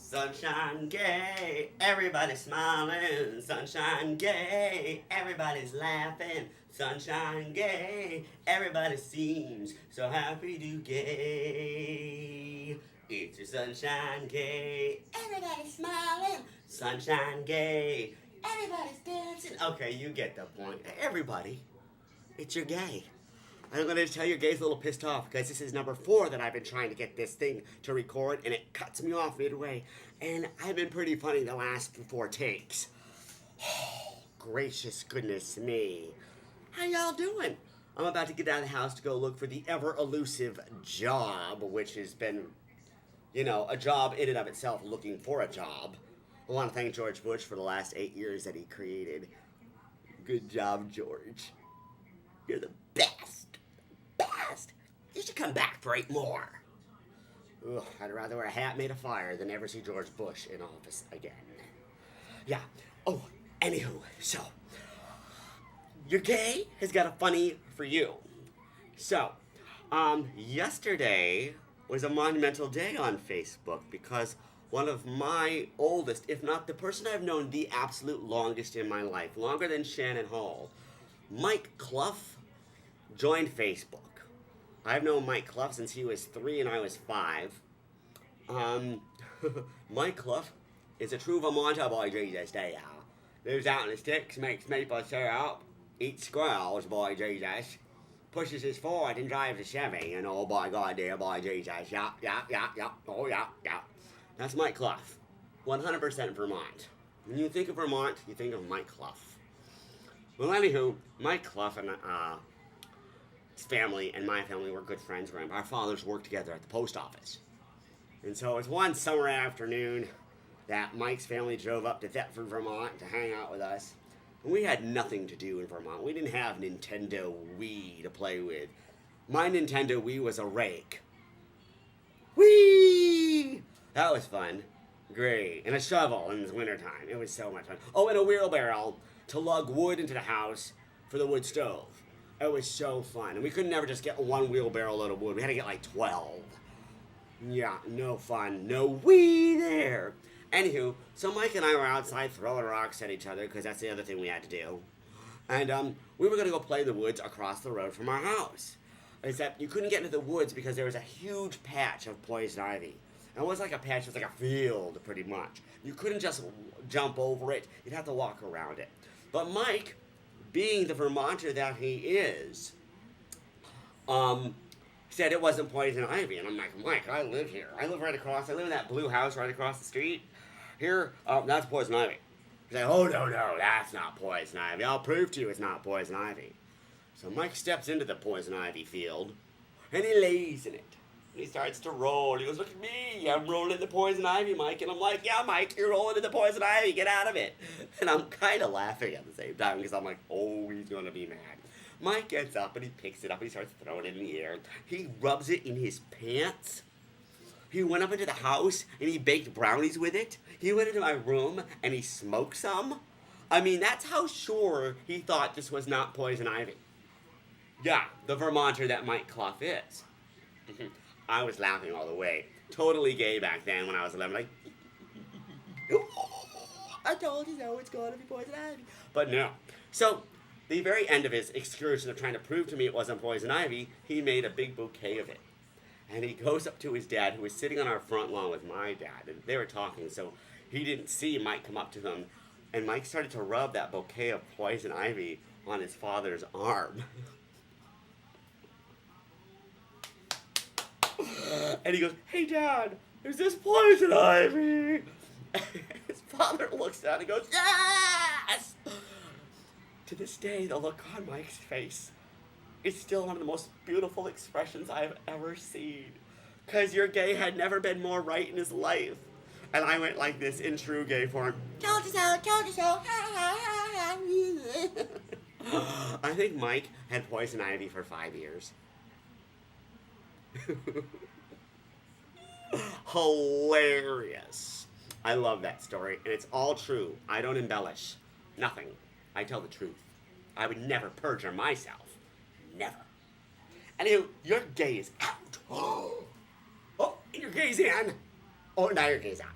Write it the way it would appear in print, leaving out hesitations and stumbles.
Sunshine gay, everybody's smiling. Sunshine gay, everybody's laughing. Sunshine gay, everybody seems so happy to gay. It's your sunshine gay, everybody's smiling. Sunshine gay, everybody's dancing. Okay, you get the point. Everybody, it's your gay. I'm going to tell you, Gay's a little pissed off because this is number 4 that I've been trying to get this thing to record, and it cuts me off midway. And I've been pretty funny the last 4 takes. Oh, gracious goodness me. How y'all doing? I'm about to get out of the house to go look for the ever-elusive job, which has been, a job in and of itself, looking for a job. I want to thank George Bush for the last 8 years that he created. Good job, George. You're the best. You should come back for 8 more. Ugh, I'd rather wear a hat made of fire than ever see George Bush in office again. Yeah. Oh, anywho, so your gay has got a funny for you. So, yesterday was a monumental day on Facebook because one of my oldest, if not the person I've known the absolute longest in my life, longer than Shannon Hall, Mike Clough, joined Facebook. I've known Mike Clough since he was 3 and I was 5. Mike Clough is a true Vermonter boy, Jesus, they are. Lives out in the sticks, makes maple syrup, eats squirrels, boy, Jesus. Pushes his Ford and drives a Chevy, and oh, by God, dear, boy, Jesus. Yeah, oh, yeah. That's Mike Clough. 100% Vermont. When you think of Vermont, you think of Mike Clough. Well, anywho, Mike Clough and his family and my family were good friends. Our fathers worked together at the post office. And so it was one summer afternoon that Mike's family drove up to Thetford, Vermont to hang out with us. And we had nothing to do in Vermont. We didn't have Nintendo Wii to play with. My Nintendo Wii was a rake. Whee! That was fun. Great. And a shovel in the wintertime. It was so much fun. Oh, and a wheelbarrow to lug wood into the house for the wood stove. It was so fun. And we could never just get one wheelbarrow load of wood. We had to get like 12. Yeah, no fun. No wee there. Anywho, so Mike and I were outside throwing rocks at each other because that's the other thing we had to do. And we were going to go play in the woods across the road from our house. Except you couldn't get into the woods because there was a huge patch of poison ivy. And it wasn't like a patch, it was like a field pretty much. You couldn't just jump over it. You'd have to walk around it. But Mike, being the Vermonter that he is, said it wasn't poison ivy. And I'm like, Mike, I live here. I live right across. I live in that blue house right across the street. Here, that's poison ivy. He's like, oh, no, that's not poison ivy. I'll prove to you it's not poison ivy. So Mike steps into the poison ivy field, and he lays in it. And he starts to roll. He goes, look at me. I'm rolling in the poison ivy, Mike. And I'm like, yeah, Mike, you're rolling in the poison ivy. Get out of it. And I'm kind of laughing at the same time because I'm like, oh, he's going to be mad. Mike gets up and he picks it up and he starts throwing it in the air. He rubs it in his pants. He went up into the house and he baked brownies with it. He went into my room and he smoked some. I mean, that's how sure he thought this was not poison ivy. Yeah, the Vermonter that Mike Clough is. I was laughing all the way. Totally gay back then when I was 11. Like, I told you so, it's going to be poison ivy. But no. So, the very end of his excursion of trying to prove to me it wasn't poison ivy, he made a big bouquet of it. And he goes up to his dad, who was sitting on our front lawn with my dad. And they were talking, so he didn't see Mike come up to him. And Mike started to rub that bouquet of poison ivy on his father's arm. And he goes, hey, Dad, is this poison ivy? His father looks down and goes, yes! To this day, the look on Mike's face is still one of the most beautiful expressions I've ever seen. Because your gay had never been more right in his life. And I went like this in true gay form. Told you so, told you so. I think Mike had poison ivy for 5 years. Hilarious. I love that story, and it's all true. I don't embellish. Nothing. I tell the truth. I would never perjure myself. Never. Anywho, your gay is out. Oh, and your gay's in. Oh, now your gay's out.